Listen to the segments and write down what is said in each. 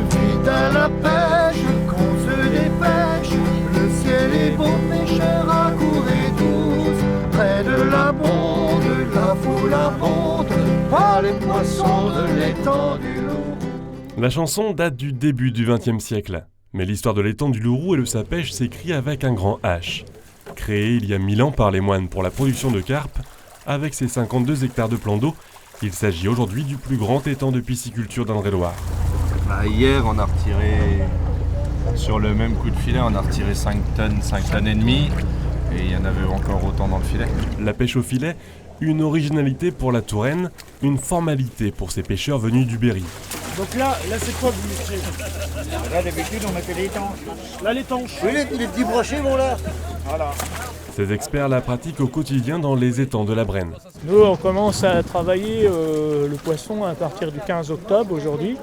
Vite à la pêche, qu'on se dépêche, le ciel est beau, pêcheurs accourez tous. Près de la bonde, la foule abonde, par les poissons de l'étang du Loup. La chanson date du début du XXe siècle, mais l'histoire de l'étang du Louroux et de sa pêche s'écrit avec un grand H. Créé il y a 1000 ans par les moines pour la production de carpe, avec ses 52 hectares de plans d'eau, il s'agit aujourd'hui du plus grand étang de pisciculture d'Indre-et-Loire. Hier, on a retiré, sur le même coup de filet, on a retiré 5 tonnes et demie, et il y en avait encore autant dans le filet. La pêche au filet, une originalité pour la Touraine, une formalité pour ces pêcheurs venus du Berry. Donc là c'est quoi que vous mettiez? Là, d'habitude, on mettait les étanches. Là l'étanche. Oui, les petits brochets vont là. Voilà. Ces experts la pratiquent au quotidien dans les étangs de la Brenne. Nous on commence à travailler le poisson à partir du 15 octobre aujourd'hui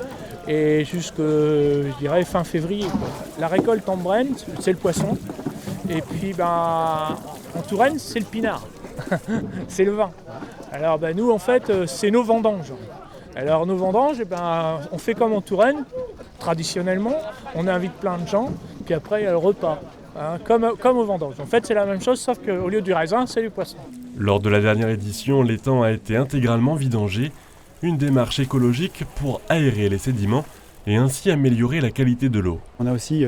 et jusque je dirais fin février, quoi. La récolte en Brenne, c'est le poisson. Et puis en Touraine, c'est le pinard. C'est le vin. Alors nous en fait c'est nos vendanges. Alors nos vendanges, on fait comme en Touraine, traditionnellement, on invite plein de gens, puis après il y a le repas, comme aux vendanges. En fait c'est la même chose, sauf qu'au lieu du raisin, c'est du poisson. Lors de la dernière édition, l'étang a été intégralement vidangé, une démarche écologique pour aérer les sédiments et ainsi améliorer la qualité de l'eau. On a aussi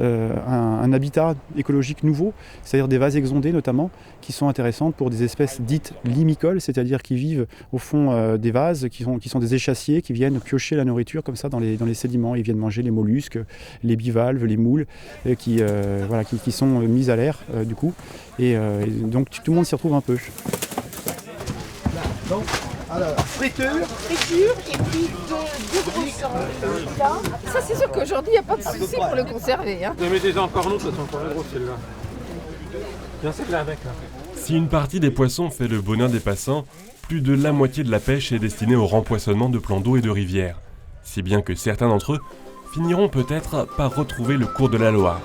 un habitat écologique nouveau, c'est-à-dire des vases exondés notamment, qui sont intéressantes pour des espèces dites limicoles, c'est-à-dire qui vivent au fond des vases, qui sont des échassiers, qui viennent piocher la nourriture comme ça dans les sédiments. Ils viennent manger les mollusques, les bivalves, les moules, qui sont mis à l'air du coup. Et donc tout le monde s'y retrouve un peu. Donc, alors, friture Et puis deux grosses là. Ça c'est sûr qu'aujourd'hui il n'y a pas de souci pour le conserver. Vous mettez encore nous, ça sont encore les grosses celles-là. Viens celle-là avec là. Si une partie des poissons fait le bonheur des passants, plus de la moitié de la pêche est destinée au rempoisonnement de plans d'eau et de rivières. Si bien que certains d'entre eux finiront peut-être par retrouver le cours de la Loire.